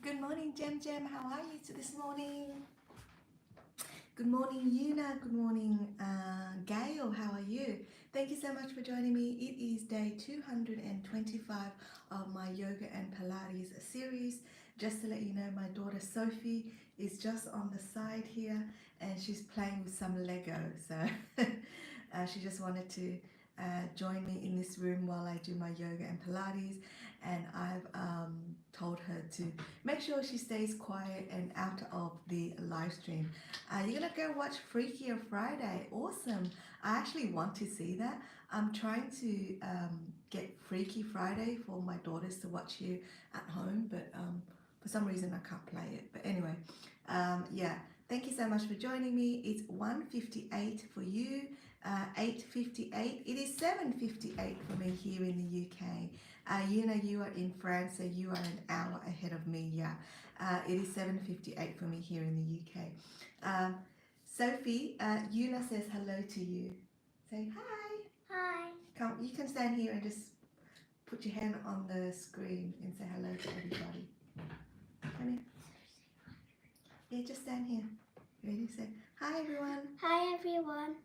Good morning, Jem. How are you this morning? Good morning, Yuna. Good morning, Gail. How are you? Thank you so much for joining me. It is day 225 of my yoga and Pilates series. Just to let you know, my daughter Sophie is just on the side here and she's playing with some Lego. So she just wanted to join me in this room while I do my yoga and Pilates. And I've told her to make sure she stays quiet and out of the live stream. You're gonna go watch Freakier Friday. Awesome. I actually want to see that. I'm trying to get Freaky Friday for my daughters to watch here at home, but for some reason I can't play it. But anyway, yeah. Thank you so much for joining me. It's 1:58 for you, 8:58. It is 7:58 for me here in the UK. You are in France, so you are an hour ahead of me. Yeah, it is 7:58 for me here in the UK. Sophie, Yuna says hello to you. Say hi. Hi. Come, you can stand here and just put your hand on the screen and say hello to everybody. Come here. Yeah, just stand here. Ready? Say hi, everyone. Hi, everyone.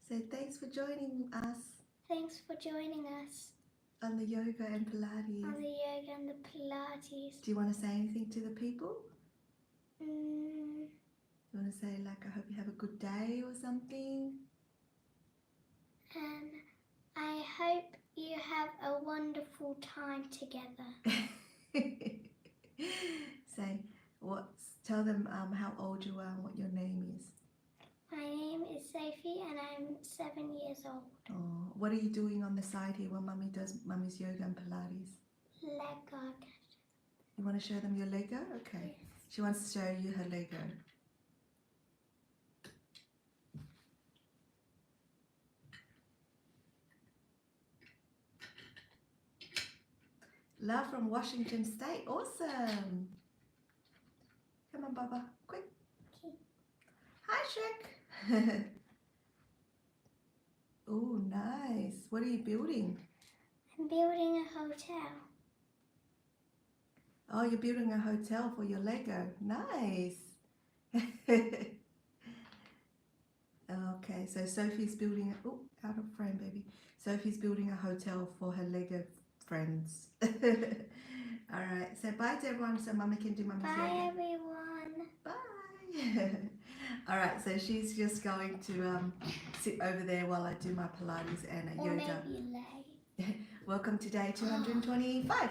Say thanks for joining us Thanks for joining us on the yoga and Pilates. on the yoga and the Pilates. Do you want to say anything to the people? Mm, You want to say like, I hope you have a good day or something? I hope you have a wonderful time together. Say, tell them how old you are and what your name is. My name is Sophie and I'm 7 years old. Oh, what are you doing on the side here while Mummy does Mummy's yoga and Pilates? Lego. You want to show them your Lego? Okay. Yes. She wants to show you her Lego. Love from Washington State. Awesome. Come on, Baba. Quick. Okay. Hi, Shrek. Oh, nice. What are you building? I'm building a hotel. Oh, you're building a hotel for your Lego. Nice. Okay, so Sophie's building a, oh, out of frame, baby. Sophie's building a hotel for her Lego friends. All right, so bye to everyone so Mummy can do Mummy's yoga. Bye, everyone. Bye. All right, so she's just going to sit over there while I do my Pilates and Or yoga. maybe lay. Welcome to day 225.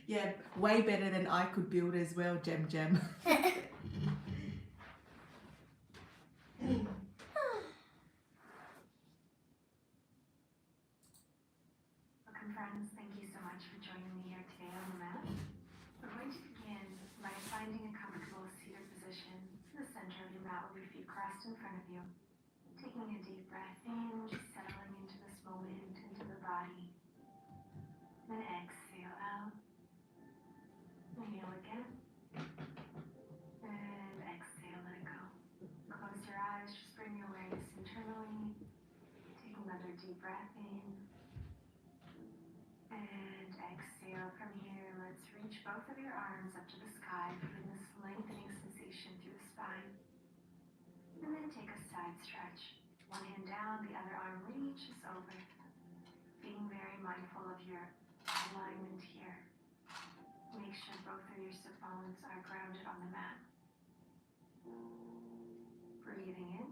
Yeah, way better than I could build as well, Jem. Welcome friends, thank you so much for joining me here today on the mat. We're going to begin by finding a comfortable seated position in the center of your mat with your feet crossed in front of you. Taking a deep breath in, just settling into this moment, into the body. Then exhale out. Inhale again. And exhale, let it go. Close your eyes, just bring your awareness internally. Take another deep breath in. And exhale from here. Let's reach both of your arms up to the sky, feeling this lengthening sensation through the spine. And then take a side stretch. One hand down, the other arm reaches over. Being very mindful of your alignment here. Make sure both of your sit bones are grounded on the mat. Breathing in.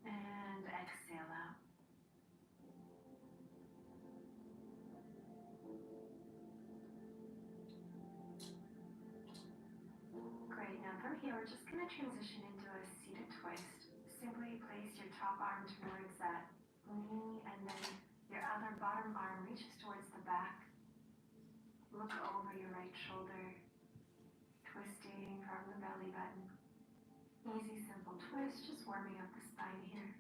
And exhale out. Great, now from here we're just going to transition into a seated twist. Simply place your top arm towards that knee and then your other bottom arm reaches towards the back. Look over your right shoulder, twisting from the belly button. Easy, simple twist, just warming up the spine here.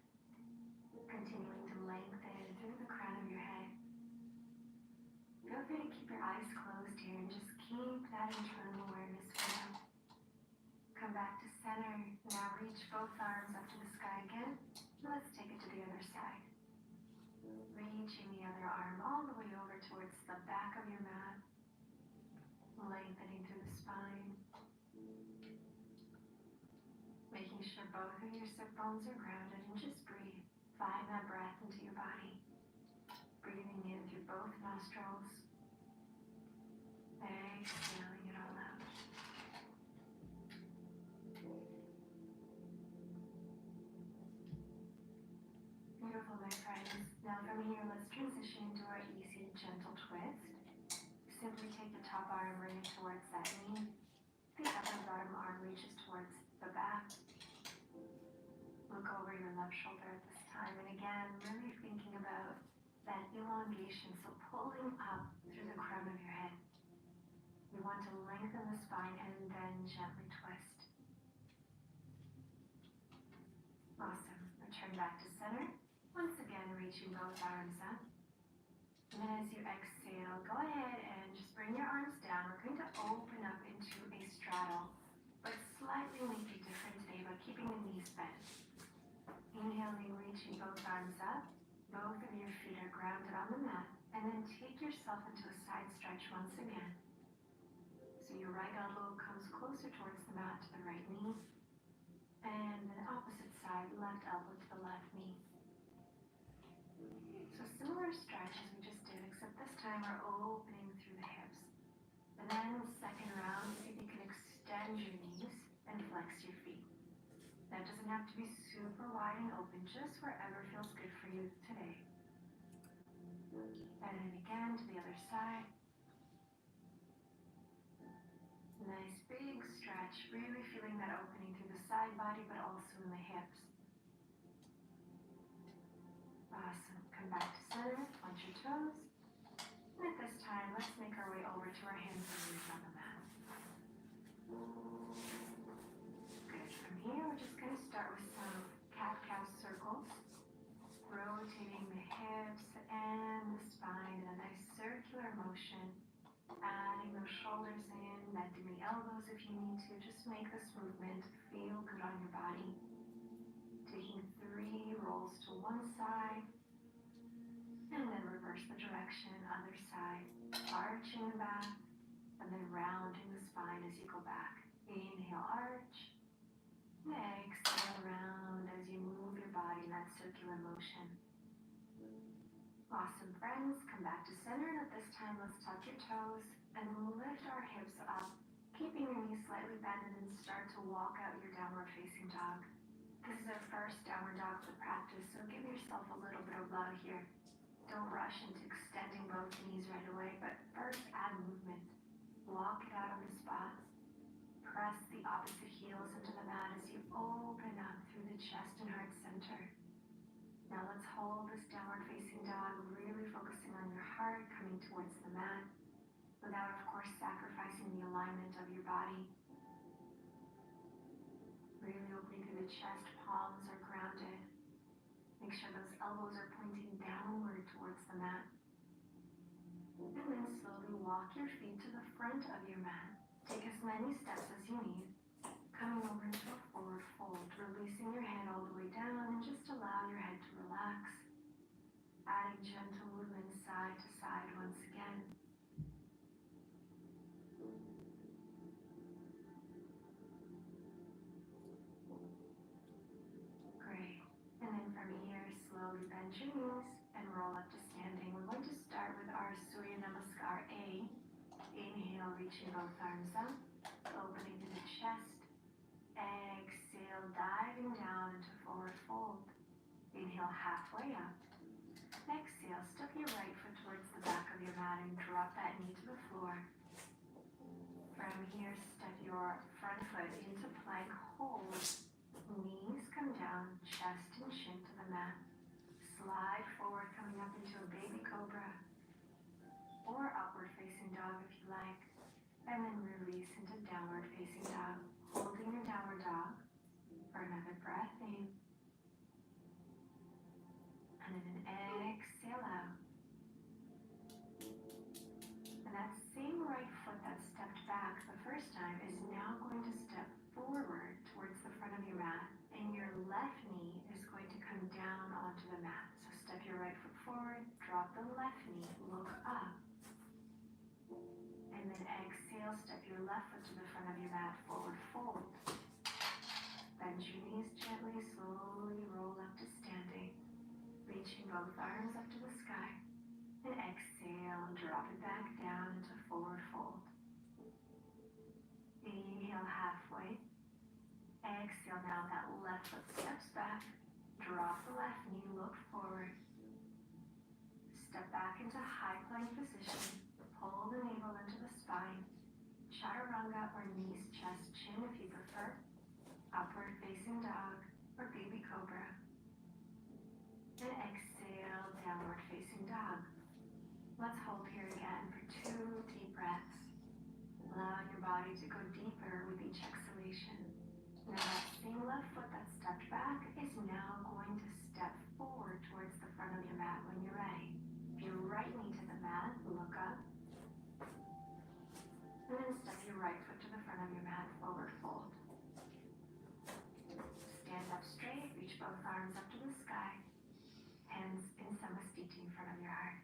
Continuing to lengthen through the crown of your head. Feel free to keep your eyes closed here and just keep that internal awareness for now. Come back to center. Now reach both arms up to the sky again. Let's take it to the other side. Reach reaching the other arm all the way over towards the back of your mat, lengthening through the spine, making sure both of your sit bones are grounded, and just breathe. Find that breath into your body. Breathing in through both nostrils, exhaling it all out. Beautiful, my friends. Now from here, let's transition into our easy, gentle twist. Simply take the top arm, bring it towards that knee. The other bottom arm reaches towards the back. Look over your left shoulder at this time. And again, really thinking about that elongation, so pulling up through the crown of your head. You want to lengthen the spine and then gently twist. Awesome. Return back to center. Once again, reaching both arms up. And then as you exhale, go ahead and just bring your arms down. We're going to open up into a straddle, but slightly make it different today by keeping the knees bent. Inhaling, reaching both arms up. Both of your feet are grounded on the mat. And then take yourself into a side stretch once again. So your right elbow comes closer towards the mat to the right knee. And then opposite side, left elbow to the left knee. So similar stretch as we just did, except this time we're opening through the hips. And then second round, see if you can extend your knees and flex your feet. That doesn't have to be super wide and open, just wherever feels good for you today. And then again to the other side. Nice big stretch, really feeling that opening through the side body, but also in the hips. Awesome. Come back to center, point your toes. And at this time, let's make our way over to our hands and knees on the mat. Good. From here, we're just going to start with some cat-cow circles, rotating the hips and the spine in a nice circular motion, adding those shoulders in, bending the elbows if you need to. Just make this movement feel good on your body. Taking 3 rolls to one side, and then reverse the direction, other side, arching back, and then rounding the spine as you go back. Inhale, arch. Exhale, round as you move your body in that circular motion. Awesome, friends. Come back to center, and at this time, let's tuck your toes and lift our hips up, keeping your knees slightly bent, and then start to walk out your downward facing dog. This is our first downward dog for practice, so give yourself a little bit of love here. Don't rush into extending both knees right away, but first add movement. Walk it out on the spot. Press the opposite heels into the mat as you open up through the chest and heart center. Now let's hold this downward facing dog, really focusing on your heart coming towards the mat, without of course sacrificing the alignment of your body. Really opening through the chest, palms are grounded. Make sure those elbows are pointing downward towards the mat. And then slowly walk your feet to the front of your mat. Take as many steps as you need. Coming over into a forward fold, releasing your head all the way down, and just allow your head to relax. Adding gentle movement side to side once again. Great. And then from here, slowly bend your knees and roll up to standing. We're going to start with our Surya Namaskar A. Inhale, reaching both arms up, opening to the chest. Exhale, diving down into forward fold. Inhale, halfway up. Exhale, step your right foot towards the back of your mat and drop that knee to the floor. From here, step your front foot into plank hold. Knees come down, chest and shin to the mat. Slide forward, coming up into a baby cobra or upward facing dog if you like. And then release into downward facing dog. Holding your downward dog for another breath in. And then an exhale out. And that same right foot that stepped back the first time is now going to step forward towards the front of your mat. And your left knee is going to come down onto the mat. So step your right foot forward, drop the left knee, look up. And then exhale, step your left foot to the front of your mat, forward fold. Bend your knees gently, slowly roll up to standing. Reaching both arms up to the sky. And exhale, drop it back down into forward fold. Inhale halfway. Exhale, now that left foot steps back. Drop the left knee, look forward. Step back into high plank position. Pull the navel into the spine. Chaturanga or knees, chest, chin if you prefer. Upward facing dog or baby cobra. And exhale, downward facing dog. Let's hold here again for 2 deep breaths. Allow your body to go deeper with each exhalation. Now that same left foot that stepped back is now going to step forward towards the front of your mat when you're ready. Your right knee to the mat, look up. And then step your right foot to the front of your mat, forward fold. Stand up straight, reach both arms up to the sky. Hands in samastiti in front of your heart.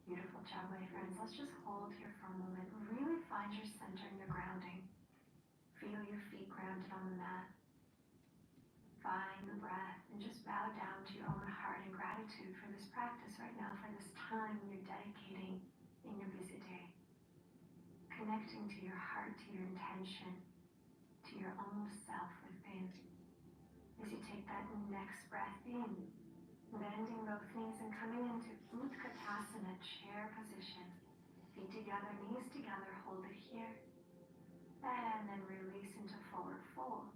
Beautiful job, my friends. Let's just hold here for a moment. Really find your center and your grounding. Feel your feet grounded on the mat. Find the breath and just bow down to your own heart in gratitude for this practice right now, for this time you're dedicating in your busy day. Connecting to your heart, to your intention, to your own self within. As you take that next breath in, bending both knees and coming into Utkatasana, chair position. Feet together, knees together, hold it here. And then release into forward fold.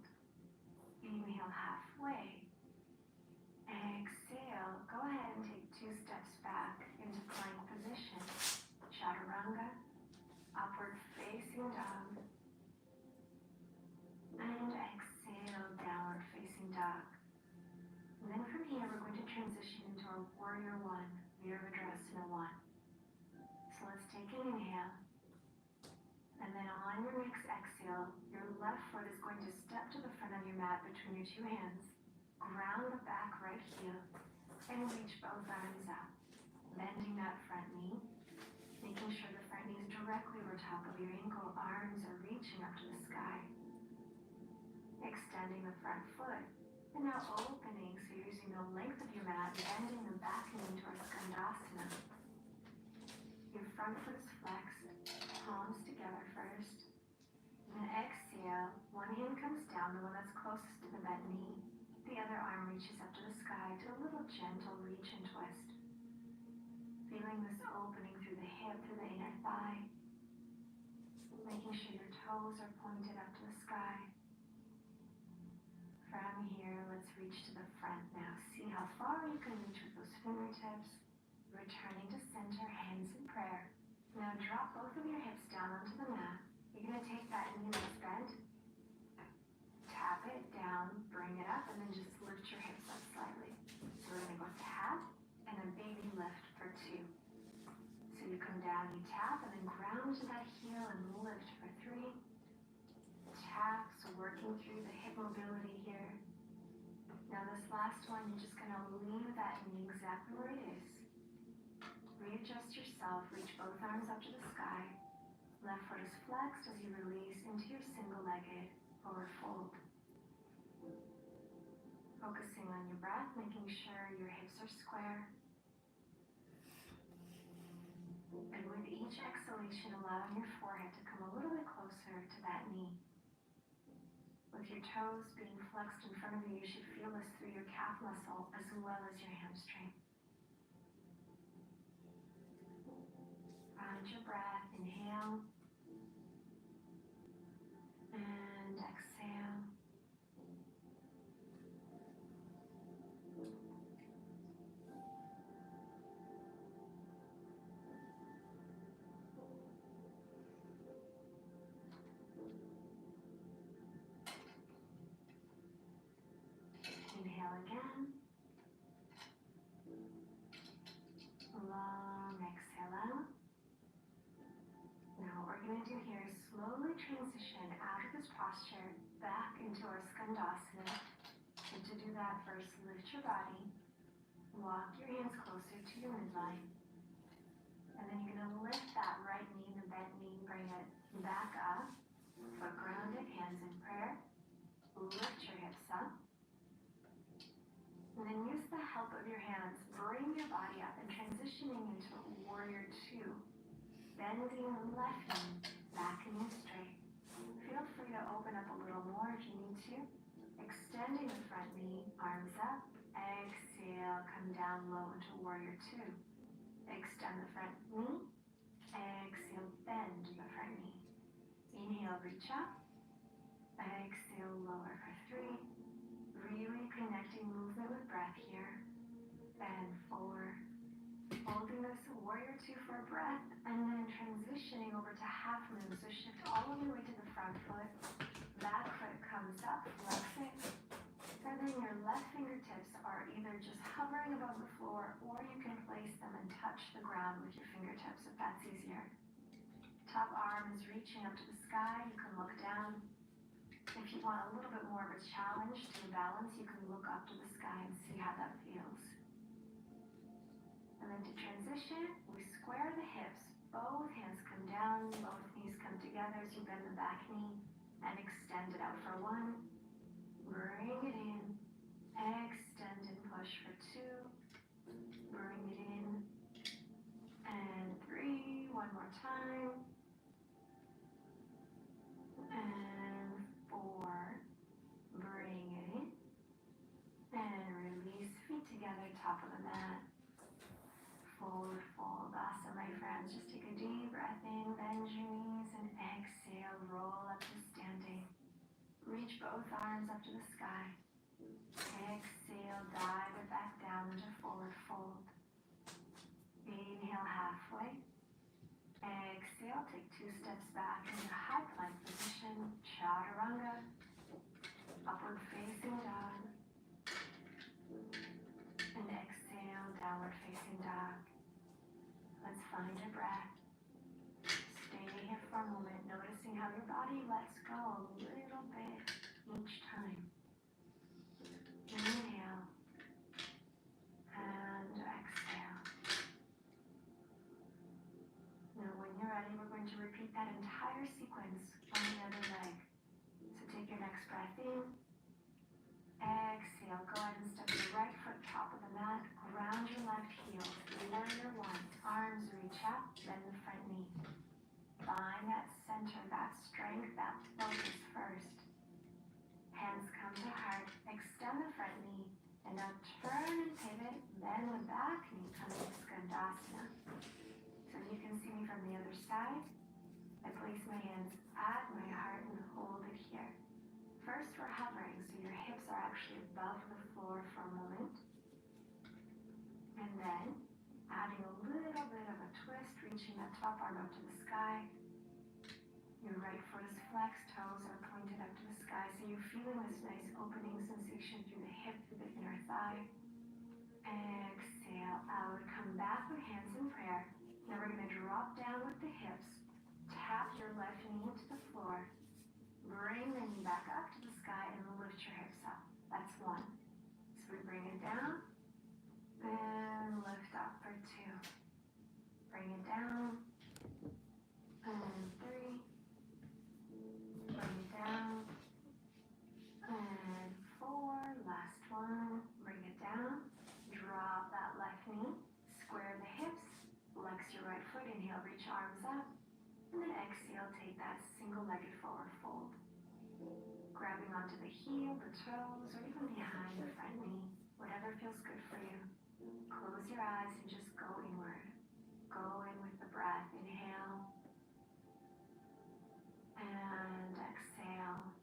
Inhale halfway. Exhale, go ahead and take 2 steps back into plank position. Chaturanga, upward facing dog. And exhale, downward facing dog. And then from here, we're going to transition into our warrior 1, Virabhadrasana 1. So let's take an inhale. And then on your next exhale, your left foot is going to step to the front of your mat between your 2 hands. Ground the back right heel and reach both arms up. Bending that front knee. Making sure the front knee is directly over top of your ankle. Arms are reaching up to the sky. Extending the front foot. And now opening, so you're using the length of your mat, bending the back knee into our skandasana. Your front foot is flexed, palms together first. And then exhale, one hand comes down, the one that's closest to the bent knee. The other arm reaches up to the sky to a little gentle reach and twist. Feeling this opening through the hip, through the inner thigh. Making sure your toes are pointed up to the sky. From here, let's reach to the front now. See how far you can reach with those fingertips. Returning to center, hands in prayer. Now drop both of your hips down onto the mat. You're going to take that knee that's bent, tap it down, bring it up, and then just lift your hips up slightly. So we're going to go tap, and then baby lift for 2. So you come down, you tap, and then ground to that heel and lift for 3. Tap, so working through the hip mobility here. Now this last one, you're just going to leave that knee exactly where it is. Readjust yourself, reach both arms up to the sky. Left foot is flexed as you release into your single-legged forward fold. Focusing on your breath, making sure your hips are square. And with each exhalation, allowing your forehead to come a little bit closer to that knee. With your toes being flexed in front of you, you should feel this through your calf muscle as well as your hamstring. Find your breath, inhale, and exhale. Inhale again. Long exhale out. Now what we're going to do here is slowly transition out of this posture back into our skandasana. And to do that, first lift your body. Walk your hands closer to your midline. And then you're going to lift that right knee, the bent knee, bring it back up. Foot grounded, hands in prayer. Lift your hips up. And then use the help of your hands. Bring your body up and transitioning into warrior two. Bending left knee, back knee straight. Feel free to open up a little more if you need to. Extending the front knee, arms up. Exhale, come down low into warrior two. Extend the front knee. Exhale, bend the front knee. Inhale, reach up. Exhale, lower for three. Really connecting movement with breath here. And four. Holding this warrior two for a breath. And then transitioning over to half moon. So shift all of your way to the front foot. Back foot comes up, flex it. And then your left fingertips are either just hovering above the floor or you can place them and touch the ground with your fingertips if that's easier. Top arm is reaching up to the sky. You can look down. If you want a little bit more of a challenge to balance, you can look up to the sky and see how that feels. And then to transition, we square the hips. Both hands come down, both knees come together as you bend the back knee and extend it out for one. Bring it in. Extend and push for two. Bring it in. And three. One more time. And four. Bring it in. And release. Feet together, top of the mat. Forward fold. Awesome, my friends. Just take a deep breath in. Bend your knees and exhale. Roll up to standing. Reach both arms up to the sky. Exhale, dive it back down into forward fold. Inhale halfway. Exhale, take 2 steps back into high plank position. Chaturanga. Upward facing dog. And exhale, downward facing dog. Let's find your breath. Stay here for a moment, noticing how your body lets go a little bit each time. Inhale and exhale. Now when you're ready, we're going to repeat that entire sequence on the other leg. So take your next breath in. Exhale, go ahead and step your right foot top of the mat. Ground your left heel. Warrior one. Arms reach up, bend the front knee. Find that center, that strength, that focus first. Hands come to heart. Extend the front knee. And now turn and pivot. Bend the back knee. Come to Skandasana. So you can see me from the other side. I place my hands at my heart and hold it here. First, we're hovering, so your hips are actually above the floor for a moment. And then, adding a little bit of a twist, reaching that top arm up to the sky. Your right foot is flexed, toes are pointed up to the sky, so you're feeling this nice opening sensation through the hip, through the inner thigh. Exhale out, come back with hands in prayer. Now we're going to drop down with the hips, tap your left knee into the floor, bring the knee back up to the sky and lift your hips up. That's one. So we bring it down and lift up for two. Bring it down and three. Bring it down and four. Last one. Bring it down. Drop that left knee. Square the hips. Flex your right foot. Inhale, reach arms up. And then exhale, take that single-legged forward fold. Grabbing onto the heel, the toes, or even behind the front knee. Whatever feels good for you. Close your eyes and just go inward. Go in with the breath. Inhale. And exhale.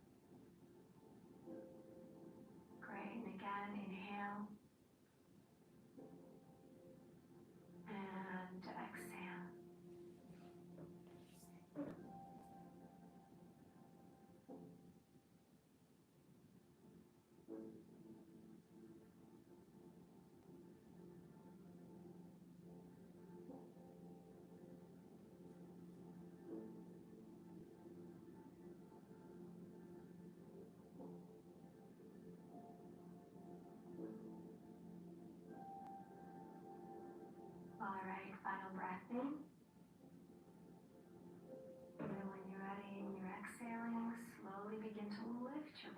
Great. And again, inhale. And exhale.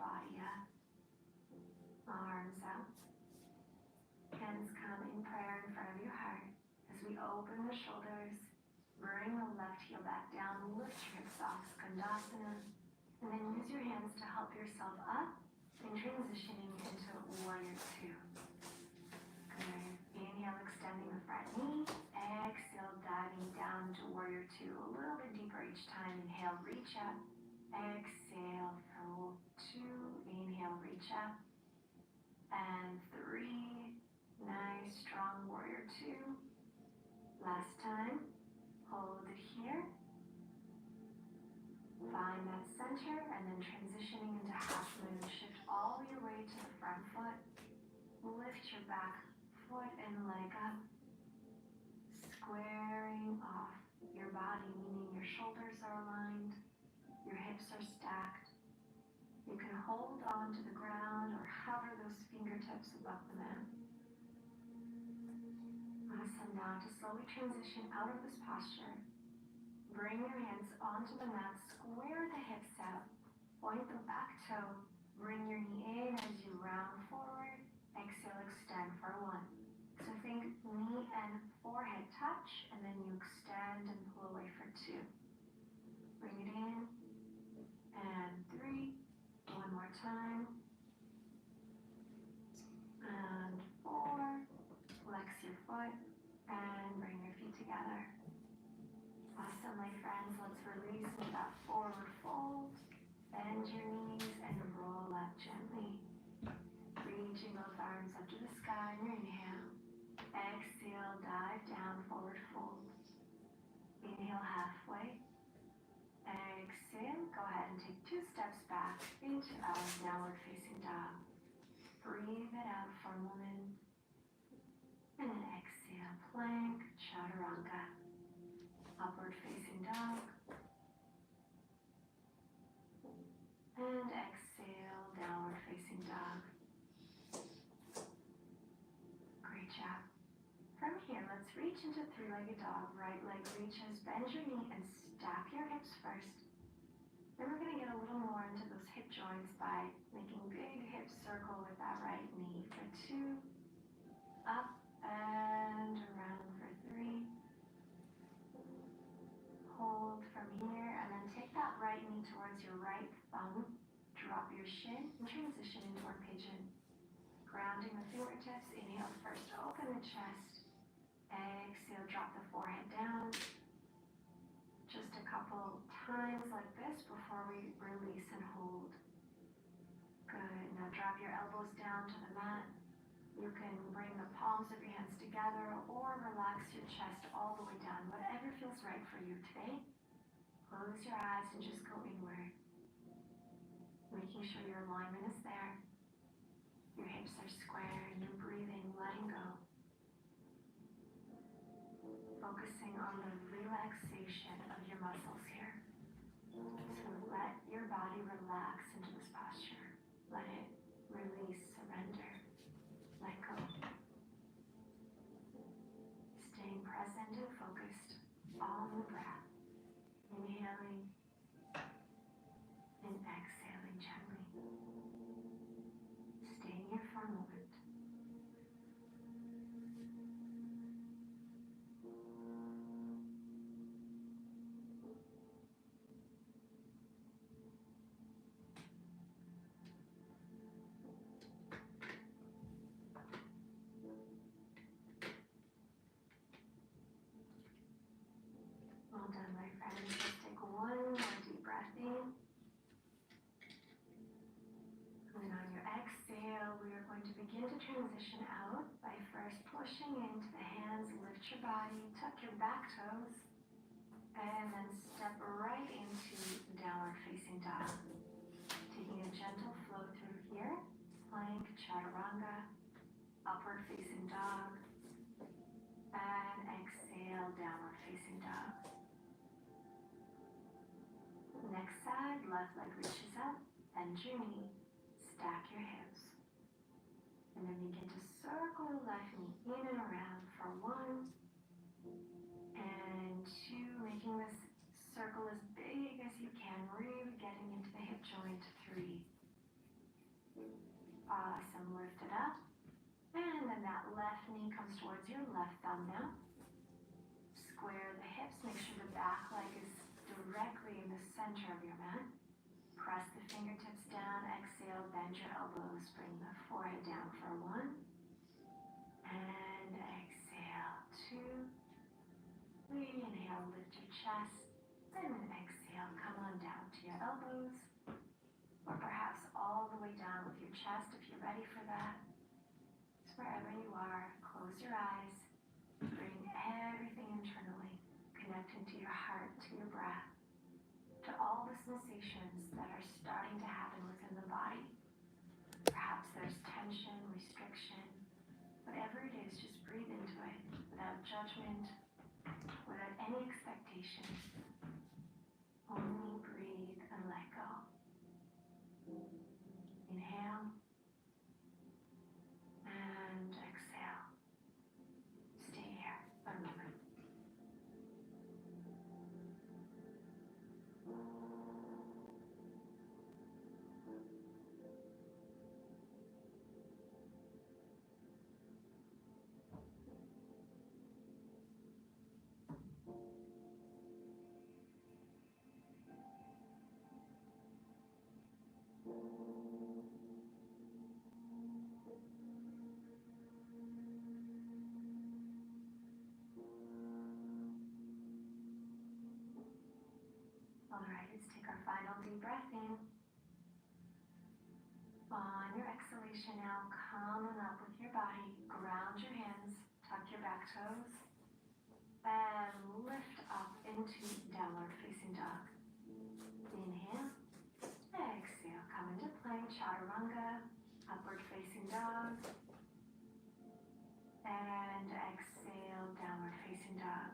body up. Arms out. Hands come in prayer in front of your heart as we open the shoulders. Bring the left heel back down. Lift your hips off, Skandasana. And then use your hands to help yourself up and transitioning into warrior two. Good. Inhale, extending the front knee. Exhale, diving down to warrior two. A little bit deeper each time. Inhale, reach up. Exhale, fold two. Inhale, reach up. And three. Nice, strong warrior two. Last time. Hold it here. Find that center and then transitioning into half moon. Shift all your weight to the front foot. Lift your back foot and leg up. Squaring off your body, meaning your shoulders are aligned, your hips are stacked. You can hold on to the ground or hover those fingertips above the mat. Awesome. Now to slowly transition out of this posture, bring your hands onto the mat, square the hips out, point the back toe, bring your knee in as you round forward, exhale, extend for one. So think knee and forehead touch, and then you extend and pull away for two. Bring it in, and three, one more time, and four, flex your foot, and bring your feet together. Awesome, my friends. Let's release into that forward fold. Bend your knees and roll up gently. Reaching those arms up to the sky. Inhale. Exhale, dive down, forward fold. Inhale halfway. Exhale, go ahead and take 2 steps back into our downward facing dog. Breathe it out for a moment. And then exhale, plank, chaturanga. Upward facing dog. And exhale, downward facing dog. Great job. From here, let's reach into three-legged dog. Right leg reaches, bend your knee and stack your hips first. Then we're going to get a little more into those hip joints by making big hip circle with that right knee for 2. Up and around for 3. Hold from here and then take that right knee towards your right thumb. Drop your shin and transition into our pigeon. Grounding the fingertips. Inhale first, open the chest. Exhale, drop the forehead down. Just a couple times like this before we release and hold. Good. Now drop your elbows down to the mat. You can bring the palms of your hands together or relax your chest all the way down. Whatever feels right for you today. Close your eyes and just go inward. Making sure your alignment is there. Your hips are square and you're breathing, letting go. Focusing on the relaxation of your muscles here. So let your body relax into this posture. Let it release, surrender, let go. Staying present and focused on the breath. Inhaling and exhaling gently. Staying here for a moment. Well done, my friends. Let's take one more deep breath in. And on your exhale, we are going to begin to transition out by first pushing into the hands, lift your body, tuck your back toes, and then step right into downward facing dog. Taking a gentle flow through here, plank, chaturanga, upward facing dog, and exhale, downward facing dog. Next side, left leg reaches up, bend your knee, stack your hips. And then begin to circle the left knee in and around for 1 and 2, making this circle as big as you can, really getting into the hip joint. 3 Awesome, lift it up. And then that left knee comes towards your left thumb now. Square the hips, make sure the back leg is directly in the center of your mat. Press the fingertips down, exhale, bend your elbows, bring the forehead down for 1. And exhale, 2. Inhale, lift your chest. And then exhale, come on down to your elbows. Or perhaps all the way down with your chest if you're ready for that. So wherever you are, close your eyes. Bring everything internally, connecting to your heart, to your breath, to all the sensations that are starting to happen within the body. Perhaps there's tension, restriction, whatever it is, just breathe into it without judgment, without any expectation. Only breathe and let go. Inhale and exhale. Stay here for a moment. Alright, let's take our final deep breath in. On your exhalation now, come on up with your body, ground your hands, tuck your back toes, and lift up into downward facing dog. Inhale, exhale, come into plank, chaturanga, upward facing dog, and exhale, downward facing dog.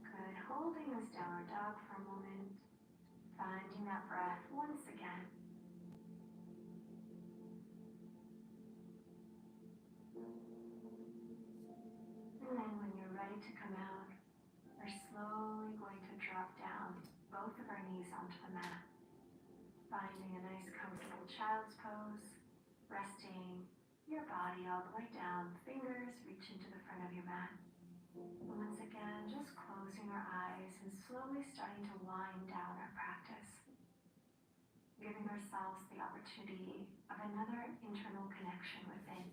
Good, holding this downward dog for a moment, finding that breath once again. And then when you're ready to come out, we're slowly going to drop down both of our knees onto the mat, finding a nice comfortable child's pose, resting your body all the way down, fingers reach into the front of your mat. And once again, just closing our eyes and slowly starting to wind down our practice, giving ourselves the opportunity of another internal connection within.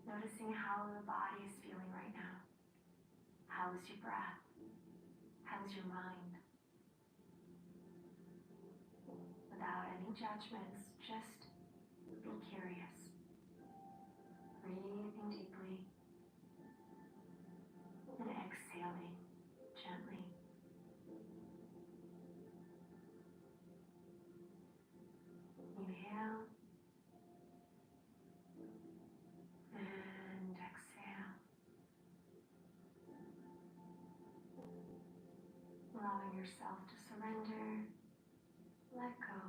Noticing how the body is feeling right now. How is your breath? How's your mind? Without any judgments, just be curious. Breathing deeply and exhaling gently. Inhale and exhale. Allowing yourself to surrender, let go.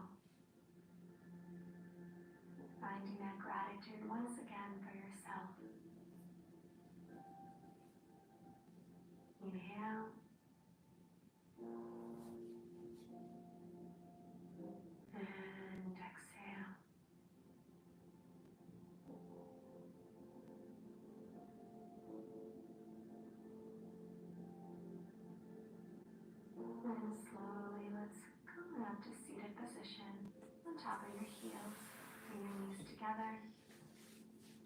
Finding that gratitude once again for yourself. Inhale. And exhale. And slowly let's come up to seated position on top of your heels. Bring your knees together.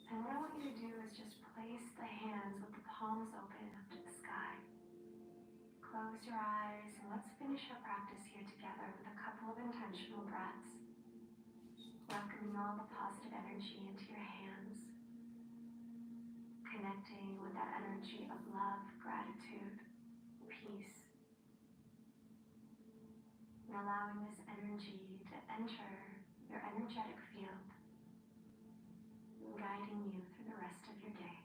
And what I want you to do is just place the hands with the palms open up to the sky. Close your eyes and let's finish our practice here together with a couple of intentional breaths. Welcoming all the positive energy into your hands. Connecting with that energy of love, gratitude, peace. And allowing this energy to enter your energetic field, guiding you through the rest of your day.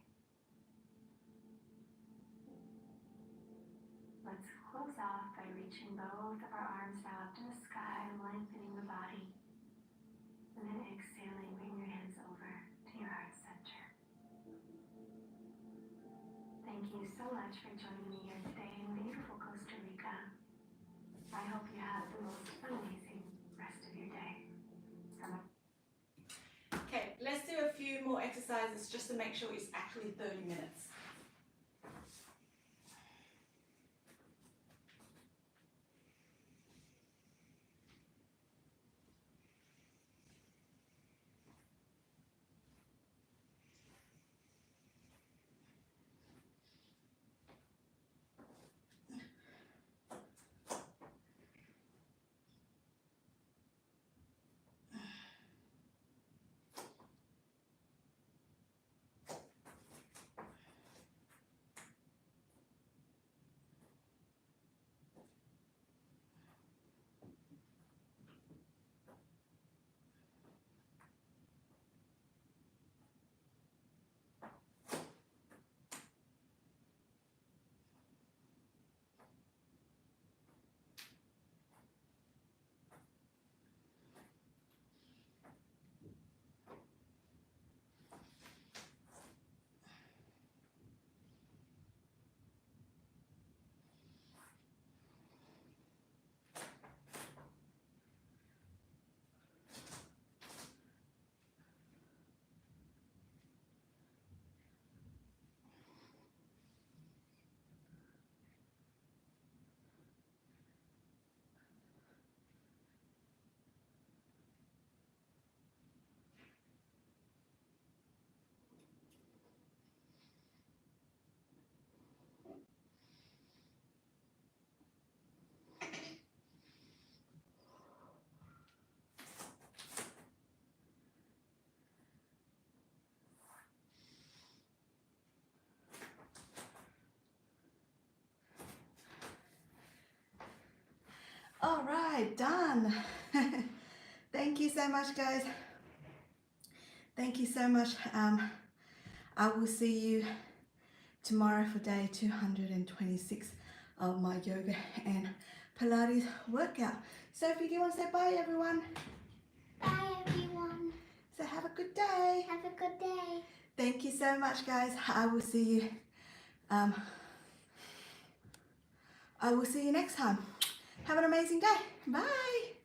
Let's close off by reaching both of our arms now up to the sky, lengthening the body. And then exhaling, bring your hands over to your heart center. Thank you so much for joining me here today in beautiful Costa Rica. I hope you have the most amazing rest of your day. more exercises just to make sure it's actually 30 minutes. All right, done. Thank you so much, guys. Thank you so much. I will see you tomorrow for day 226 of my yoga and Pilates workout. Sophie, do you want to say bye, everyone? Bye, everyone. So have a good day. Have a good day. Thank you so much, guys. I will see you. I will see you next time. Have an amazing day. Bye.